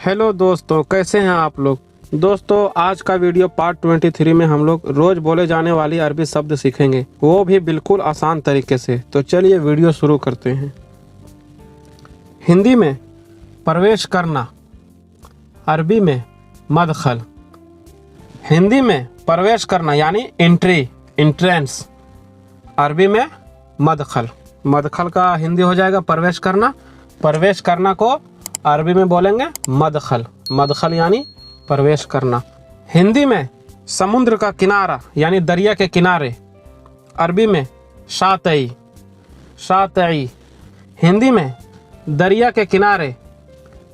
Hello दोस्तों, कैसे हैं आप लोग। दोस्तों, आज का वीडियो पार्ट 23 में हम लोग रोज बोले जाने वाली अरबी शब्द सीखेंगे, वो भी बिल्कुल आसान तरीके से। तो चलिए वीडियो शुरू करते हैं। हिंदी में प्रवेश करना, अरबी में मदखल। हिंदी में प्रवेश करना यानी एंट्री, एंट्रेंस, अरबी में मदखल। मदखल का हिंदी हो जाएगा प्रवेश करना। प्रवेश करना को अरबी में बोलेंगे मदखल। मदखल यानी प्रवेश करना। हिंदी में समुद्र का किनारा यानी दरिया के किनारे, अरबी में शातई, शातई। हिंदी में दरिया के किनारे,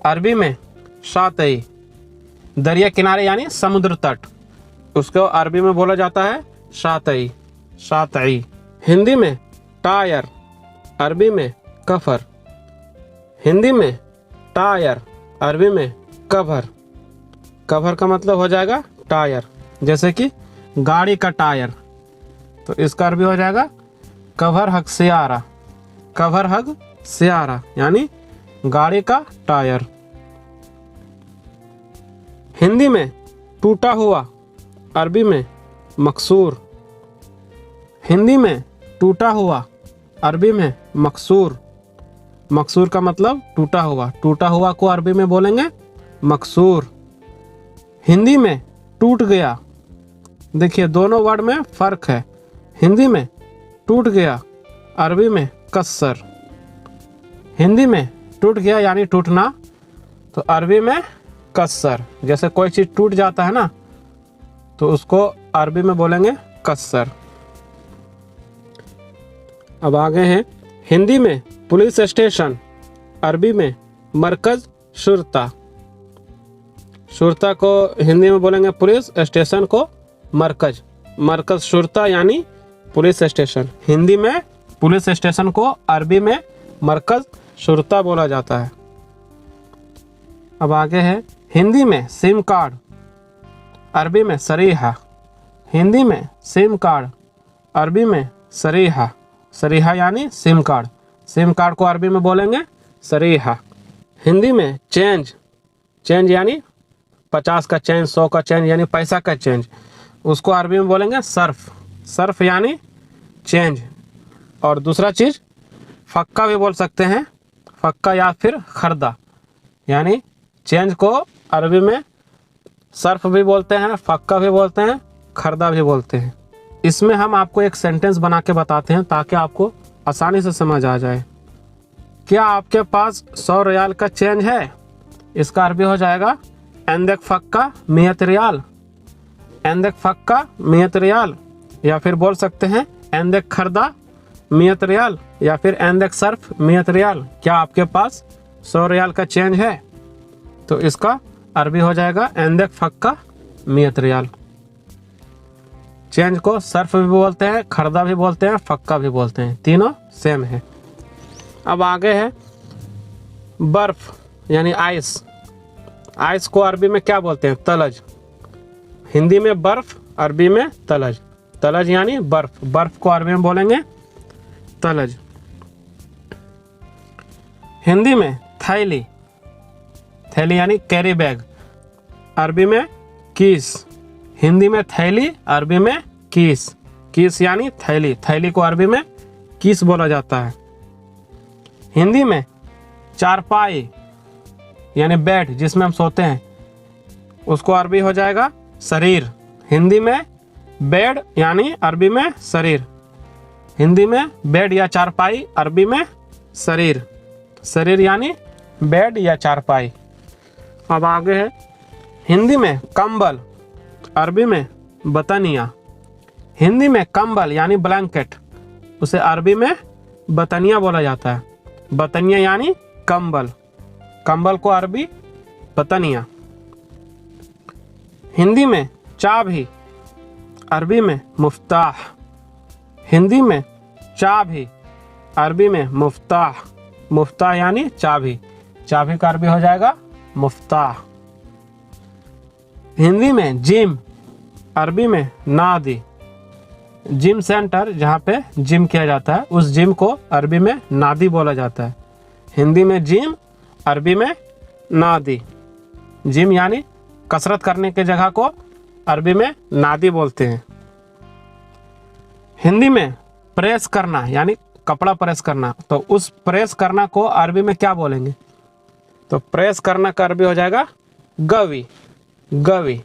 अरबी में शातई। दरिया किनारे यानी समुद्र तट, उसको अरबी में बोला जाता है शातई, शातई। हिंदी में टायर, अरबी में कफर। हिंदी में टायर, अरबी में कवर। कवर का मतलब हो जाएगा टायर, जैसे कि गाड़ी का टायर, तो इसका अरबी हो जाएगा कवर हक सियारा। कवर हक सियारा यानी गाड़ी का टायर। हिंदी में टूटा हुआ, अरबी में मकसूर। हिंदी में टूटा हुआ, अरबी में मकसूर। मकसूर का मतलब टूटा हुआ। टूटा हुआ को अरबी में बोलेंगे मकसूर। हिंदी में टूट गया, देखिए दोनों वर्ड में फ़र्क है। हिंदी में टूट गया, अरबी में कस्सर। हिंदी में टूट गया यानी टूटना, तो अरबी में कस्सर। जैसे कोई चीज़ टूट जाता है ना, तो उसको अरबी में बोलेंगे कस्सर। अब आगे हैं। हिंदी में पुलिस स्टेशन, अरबी में मरकज़ शुरता। शुरता को हिंदी में बोलेंगे पुलिस, स्टेशन को मरकज़। मरकज़ शुरता यानी पुलिस स्टेशन। हिंदी में पुलिस स्टेशन को अरबी में मरकज़ शुरता बोला जाता है। अब आगे है। हिंदी में सिम कार्ड, अरबी में सरीहा। हिंदी में सिम कार्ड, अरबी में सरीहा। सरीहा यानी सिम कार्ड। सिम कार्ड को अरबी में बोलेंगे सरीहा। हिंदी में चेंज, चेंज यानी 50 का चेंज, 100 का चेंज यानी पैसा का चेंज, उसको अरबी में बोलेंगे सर्फ। सर्फ यानी चेंज। और दूसरा चीज़ फक्का भी बोल सकते हैं, फक्का या फिर खर्दा, यानी चेंज को अरबी में सर्फ भी बोलते हैं, फक्का भी बोलते हैं, खर्दा भी बोलते हैं। इसमें हम आपको एक सेंटेंस बना के बताते हैं ताकि आपको आसानी से समझ आ जाए। क्या आपके पास 100 रियाल का चेंज है? इसका अरबी हो जाएगा एंदक फक्का मियत रियाल। एंदक फक्का मियत रियाल, या फिर बोल सकते हैं एंदक खर्दा मियत रियाल, या फिर एंदक सर्फ मियत रियाल। क्या आपके पास 100 रियाल का चेंज है? तो इसका अरबी हो जाएगा एंदक फक्का मियत रियाल। चेंज को सर्फ भी बोलते हैं, खर्दा भी बोलते हैं, फक्का भी बोलते हैं, तीनों सेम है। अब आगे है बर्फ यानी आइस। आइस को अरबी में क्या बोलते हैं? तलज। हिंदी में बर्फ, अरबी में तलज। तलज यानी बर्फ। बर्फ को अरबी में बोलेंगे तलज। हिंदी में थैली, थैली यानी कैरी बैग, अरबी में कीस। हिंदी में थैली, अरबी में कीस। कीस यानी थैली। थैली को अरबी में कीस बोला जाता है। हिंदी में चारपाई यानी बेड, जिसमें हम सोते हैं, उसको अरबी हो जाएगा शरीर। हिंदी में बेड यानी अरबी में शरीर। हिंदी में बेड या चारपाई, अरबी में शरीर। शरीर यानी बेड या चारपाई। अब आगे है। हिंदी में कंबल, अरबी में बतनिया। हिंदी में कंबल यानी ब्लैंकेट, उसे अरबी में बतनिया बोला जाता है। बतनिया यानी कंबल। कंबल को अरबी बतनिया। हिंदी में चाबी, अरबी में मुफ्ताह। हिंदी में चाबी, अरबी में मुफ्ताह। मुफ्ताह यानी चाबी। चाबी का अरबी हो जाएगा मुफ्ताह। हिंदी में जिम, अरबी में नादी। जिम सेंटर, जहाँ पे जिम किया जाता है, उस जिम को अरबी में नादी बोला जाता है। हिंदी में जिम, अरबी में नादी। जिम यानी कसरत करने की जगह को अरबी में नादी बोलते हैं। हिंदी में प्रेस करना यानी कपड़ा प्रेस करना, तो उस प्रेस करना को अरबी में क्या बोलेंगे? तो प्रेस करना का अरबी हो जाएगा गवी। गवी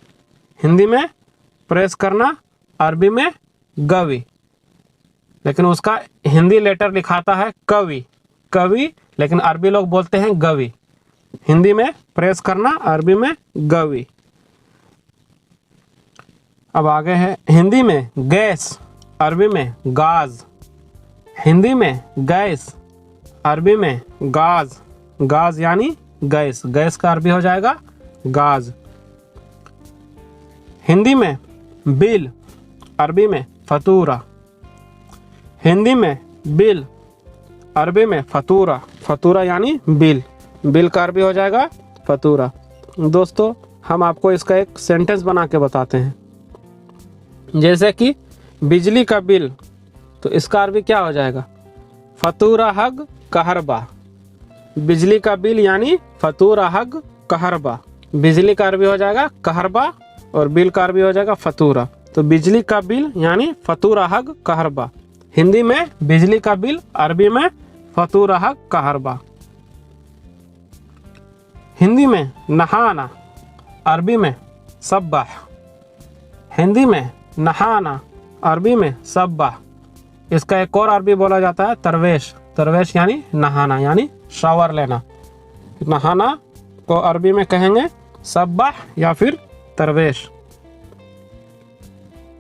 हिंदी में प्रेस करना, अरबी में गवी, लेकिन उसका हिंदी लेटर लिखाता है कवि। कवि, लेकिन अरबी लोग बोलते हैं गवी। हिंदी में प्रेस करना, अरबी में गवी। अब आगे है हिंदी में गैस, अरबी में गाज। हिंदी में गैस, अरबी में गाज। गाज यानी गैस, गैस का अरबी हो जाएगा गाज। हिंदी में बिल, अरबी में फतूरा। हिंदी में बिल, अरबी में फतूरा। फतूरा यानी बिल, बिल का अरबी हो जाएगा फतूरा। दोस्तों हम आपको इसका एक सेंटेंस बना के बताते हैं। जैसे कि बिजली का बिल, तो इसका अरबी क्या हो जाएगा? फतूरा हग कहरबा। बिजली का बिल यानी फतूरा हग कहरबा। बिजली का अरबी हो जाएगा कहरबा और बिल का अरबी हो जाएगा फतूरा। तो बिजली का बिल यानी फतूरा हग कहरबा। हिंदी में बिजली का बिल, अरबी में फतूरा हग कहरबा। हिंदी में नहाना, अरबी में सब्बाह। हिंदी में नहाना, अरबी में सब्बाह। इसका एक और अरबी बोला जाता है तरवेश। तरवेश यानी नहाना यानी शावर लेना। नहाना को अरबी में कहेंगे सब्बाह या फिर तरवेश।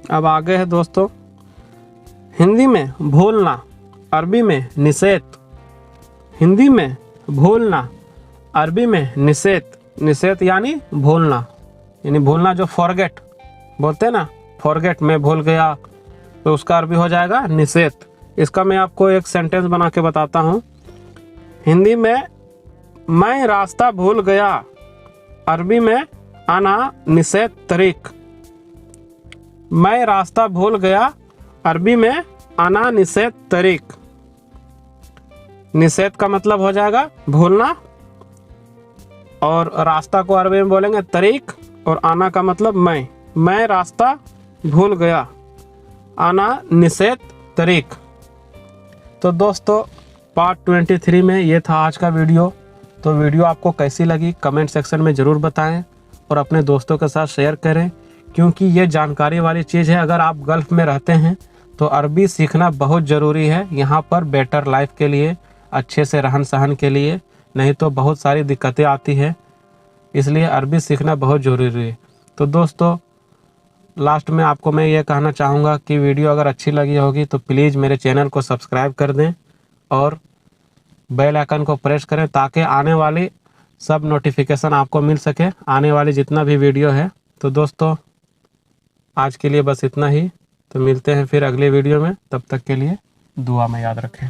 अब आगे है दोस्तों, हिंदी में भूलना, अरबी में निषेध। हिंदी में भूलना, अरबी में निषेध। निषेध यानी भूलना, यानी भूलना जो फॉरगेट बोलते हैं ना, फॉरगेट में भूल गया, तो उसका अरबी हो जाएगा निषेध। इसका मैं आपको एक सेंटेंस बना के बताता हूँ। हिंदी में मैं रास्ता भूल गया, अरबी में आना निषेध तरीक। मैं रास्ता भूल गया, अरबी में आना निषेध तरीक। निषेध का मतलब हो जाएगा भूलना, और रास्ता को अरबी में बोलेंगे तरीक, और आना का मतलब मैं रास्ता भूल गया, आना निषेध तरीक। तो दोस्तों पार्ट 23 में ये था आज का वीडियो। तो वीडियो आपको कैसी लगी कमेंट सेक्शन में ज़रूर बताएं और अपने दोस्तों के साथ शेयर करें, क्योंकि ये जानकारी वाली चीज़ है। अगर आप गल्फ़ में रहते हैं तो अरबी सीखना बहुत ज़रूरी है यहाँ पर बेटर लाइफ के लिए, अच्छे से रहन सहन के लिए, नहीं तो बहुत सारी दिक्कतें आती है। इसलिए अरबी सीखना बहुत ज़रूरी है। तो दोस्तों लास्ट में आपको मैं ये कहना चाहूँगा कि वीडियो अगर अच्छी लगी होगी तो प्लीज़ मेरे चैनल को सब्सक्राइब कर दें और बेल आइकन को प्रेस करें, ताकि आने वाली सब नोटिफिकेशन आपको मिल सके, आने वाली जितना भी वीडियो है। तो दोस्तों आज के लिए बस इतना ही। तो मिलते हैं फिर अगले वीडियो में, तब तक के लिए दुआ में याद रखें।